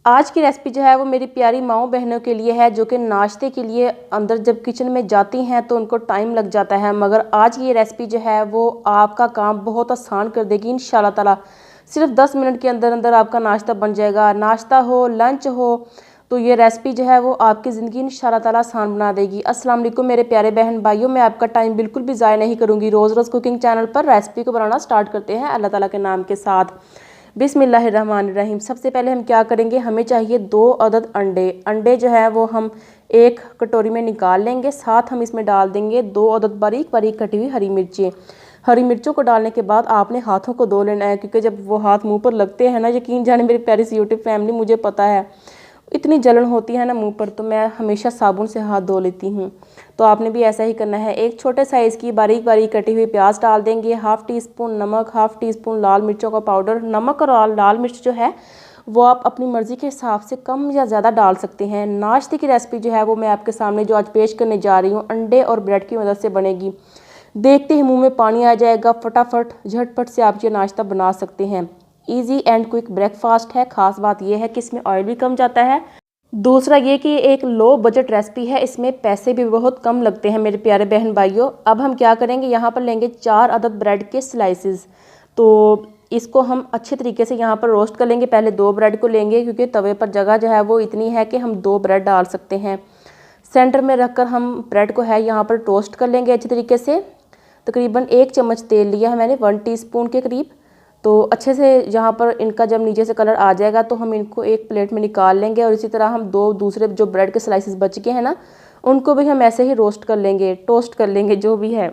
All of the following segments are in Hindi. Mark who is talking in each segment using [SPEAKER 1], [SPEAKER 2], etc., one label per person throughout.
[SPEAKER 1] आज की रेसिपी जो है वो मेरी प्यारी माओ बहनों के लिए है, जो कि नाश्ते के लिए अंदर जब किचन में जाती हैं तो उनको टाइम लग जाता है। मगर आज की ये रेसिपी जो है वो आपका काम बहुत आसान कर देगी इंशाल्लाह ताला। सिर्फ 10 मिनट के अंदर अंदर आपका नाश्ता बन जाएगा। नाश्ता हो, लंच हो, तो ये रेसिपी जो है वो आपकी ज़िंदगी इंशाल्लाह ताला आसान बना देगी। अस्सलाम वालेकुम मेरे प्यारे बहन भाइयों, मैं आपका टाइम बिल्कुल भी ज़ाया नहीं करूँगी। रोज़ रोज़ कुकिंग चैनल पर रेसिपी को बनाना स्टार्ट करते हैं अल्लाह ताला के नाम के साथ। बिस्मिल्लाहिर्रहमानिर्रहीम। सबसे पहले हम क्या करेंगे, हमें चाहिए 2 अदद अंडे। अंडे जो है वो हम एक कटोरी में निकाल लेंगे। साथ हम इसमें डाल देंगे 2 अदद बारीक बारीक कटी हुई हरी मिर्चें। हरी मिर्चों को डालने के बाद आपने हाथों को धो लेना है, क्योंकि जब वो हाथ मुंह पर लगते हैं ना, यकीन जाने मेरी प्यारी सी यूट्यूब फैमिली, मुझे पता है इतनी जलन होती है ना मुंह पर, तो मैं हमेशा साबुन से हाथ धो लेती हूँ। तो आपने भी ऐसा ही करना है। एक छोटे साइज़ की बारीक बारीक कटी हुई प्याज डाल देंगे, 1/2 टीस्पून नमक, 1/2 टीस्पून लाल मिर्चों का पाउडर। नमक और लाल मिर्च जो है वो आप अपनी मर्ज़ी के हिसाब से कम या ज़्यादा डाल सकते हैं। नाश्ते की रेसिपी जो है वो मैं आपके सामने जो आज पेश करने जा रही हूँ, अंडे और ब्रेड की मदद से बनेगी। देखते ही मुँह में पानी आ जाएगा। फटाफट झटपट से आप ये नाश्ता बना सकते हैं। ईजी एंड क्विक ब्रेकफास्ट है। ख़ास बात यह है कि इसमें ऑयल भी कम जाता है। दूसरा ये कि एक लो बजट रेसिपी है, इसमें पैसे भी बहुत कम लगते हैं मेरे प्यारे बहन भाइयों। अब हम क्या करेंगे, यहाँ पर लेंगे 4 अदद ब्रेड के स्लाइसेस। तो इसको हम अच्छे तरीके से यहाँ पर रोस्ट कर लेंगे। पहले 2 ब्रेड को लेंगे, क्योंकि तवे पर जगह जो है वो इतनी है कि हम 2 ब्रेड डाल सकते हैं। सेंटर में रखकर हम ब्रेड को है यहाँ पर टोस्ट कर लेंगे अच्छे तरीके से। तकरीबन 1 चम्मच तेल लिया है मैंने, 1 टीस्पून के करीब। तो अच्छे से यहाँ पर इनका जब नीचे से कलर आ जाएगा तो हम इनको एक प्लेट में निकाल लेंगे। और इसी तरह हम 2 दूसरे जो ब्रेड के स्लाइसेस बच गए हैं ना, उनको भी हम ऐसे ही रोस्ट कर लेंगे, टोस्ट कर लेंगे, जो भी है।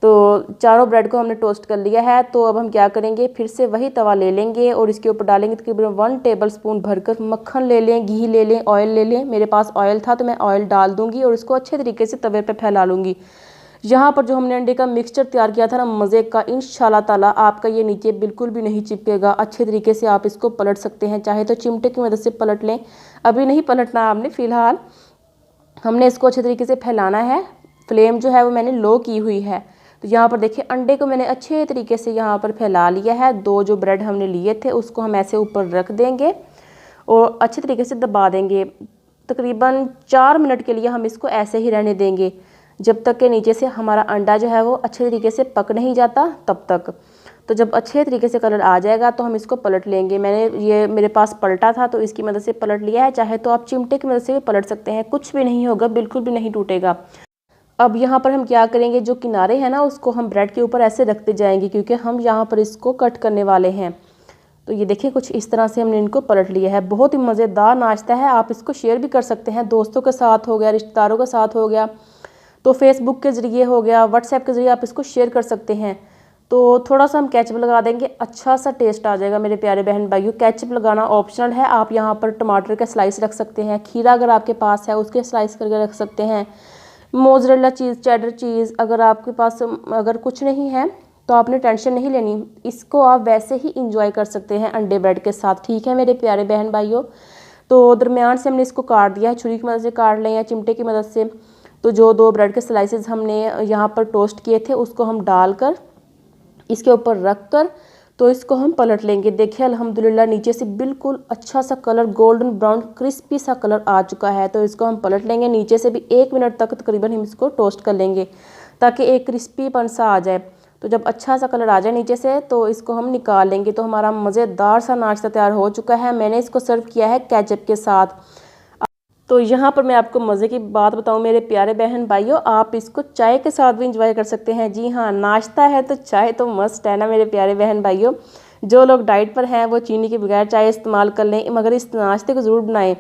[SPEAKER 1] तो चारों ब्रेड को हमने टोस्ट कर लिया है। तो अब हम क्या करेंगे, फिर से वही तवा ले लेंगे और इसके ऊपर डालेंगे तकरीबन 1 टेबलस्पून भरकर मक्खन ले लें, घी ले लें, ऑयल ले लें। मेरे पास ऑयल था तो मैं ऑयल डाल दूँगी और इसको अच्छे तरीके से तवे पर फैला लूँगी। यहाँ पर जो हमने अंडे का मिक्सचर तैयार किया था ना मज़े का, इंशाल्लाह ताला आपका ये नीचे बिल्कुल भी नहीं चिपकेगा। अच्छे तरीके से आप इसको पलट सकते हैं, चाहे तो चिमटे की मदद से पलट लें। अभी नहीं पलटना आपने, फ़िलहाल हमने इसको अच्छे तरीके से फैलाना है। फ्लेम जो है वो मैंने लो की हुई है। तो यहाँ पर देखिए अंडे को मैंने अच्छे तरीके से यहाँ पर फैला लिया है। 2 जो ब्रेड हमने लिए थे उसको हम ऐसे ऊपर रख देंगे और अच्छे तरीके से दबा देंगे। तकरीबन 4 मिनट के लिए हम इसको ऐसे ही रहने देंगे, जब तक के नीचे से हमारा अंडा जो है वो अच्छे तरीके से पक नहीं जाता तब तक। तो जब अच्छे तरीके से कलर आ जाएगा तो हम इसको पलट लेंगे। मैंने ये मेरे पास पलटा था तो इसकी मदद से पलट लिया है, चाहे तो आप चिमटे की मदद से भी पलट सकते हैं, कुछ भी नहीं होगा, बिल्कुल भी नहीं टूटेगा। अब यहाँ पर हम क्या करेंगे, जो किनारे हैं ना उसको हम ब्रेड के ऊपर ऐसे रखते जाएंगे, क्योंकि हम यहाँ पर इसको कट करने वाले हैं। तो ये देखिए कुछ इस तरह से हमने इनको पलट लिया है। बहुत ही मज़ेदार नाश्ता है। आप इसको शेयर भी कर सकते हैं, दोस्तों के साथ हो गया, रिश्तेदारों के साथ हो गया, तो फेसबुक के ज़रिए हो गया, व्हाट्सएप के ज़रिए आप इसको शेयर कर सकते हैं। तो थोड़ा सा हम केचप लगा देंगे, अच्छा सा टेस्ट आ जाएगा मेरे प्यारे बहन भाइयों। केचप लगाना ऑप्शनल है। आप यहाँ पर टमाटर के स्लाइस रख सकते हैं, खीरा अगर आपके पास है उसके स्लाइस करके रख सकते हैं, मोज़रेला चीज़, चेडर चीज़ अगर आपके पास अगर कुछ नहीं है तो आपने टेंशन नहीं लेनी, इसको आप वैसे ही इंजॉय कर सकते हैं अंडे ब्रेड के साथ। ठीक है मेरे प्यारे बहन भाइयों। तो दरमियान से हमने इसको काट दिया है, छुरी की मदद से काट लें या चिमटे की मदद से। तो जो 2 ब्रेड के स्लाइसेस हमने यहाँ पर टोस्ट किए थे उसको हम डालकर इसके ऊपर रख कर तो इसको हम पलट लेंगे। देखिए अल्हम्दुलिल्लाह नीचे से बिल्कुल अच्छा सा कलर, गोल्डन ब्राउन क्रिस्पी सा कलर आ चुका है। तो इसको हम पलट लेंगे, नीचे से भी 1 मिनट तक तकरीबन हम इसको टोस्ट कर लेंगे, ताकि एक क्रिस्पीपन सा आ जाए। तो जब अच्छा सा कलर आ जाए नीचे से तो इसको हम निकाल लेंगे। तो हमारा मज़ेदार सा नाश्ता तैयार हो चुका है। मैंने इसको सर्व किया है केचप के साथ। तो यहाँ पर मैं आपको मज़े की बात बताऊँ मेरे प्यारे बहन भाइयों, आप इसको चाय के साथ भी इंजॉय कर सकते हैं। जी हाँ, नाश्ता है तो चाय तो मस्ट है ना मेरे प्यारे बहन भाइयों। जो लोग डाइट पर हैं वो चीनी के बगैर चाय इस्तेमाल कर लें, मगर इस नाश्ते को ज़रूर बनाएं,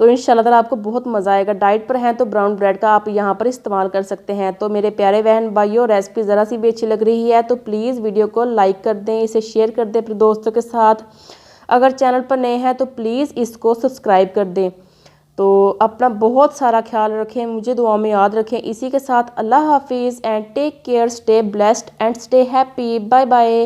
[SPEAKER 1] तो इंशाल्लाह ताला आपको बहुत मज़ा आएगा। डाइट पर हैं तो ब्राउन ब्रेड का आप यहाँ पर इस्तेमाल कर सकते हैं। तो मेरे प्यारे बहन भाइयों, रेसिपी ज़रा सी भी अच्छी लग रही है तो प्लीज़ वीडियो को लाइक कर दें, इसे शेयर कर दें अपने दोस्तों के साथ। अगर चैनल पर नए हैं तो प्लीज़ इसको सब्सक्राइब कर दें। तो अपना बहुत सारा ख्याल रखें, मुझे दुआ में याद रखें। इसी के साथ अल्लाह हाफिज़ and take care, stay blessed and stay happy. Bye bye.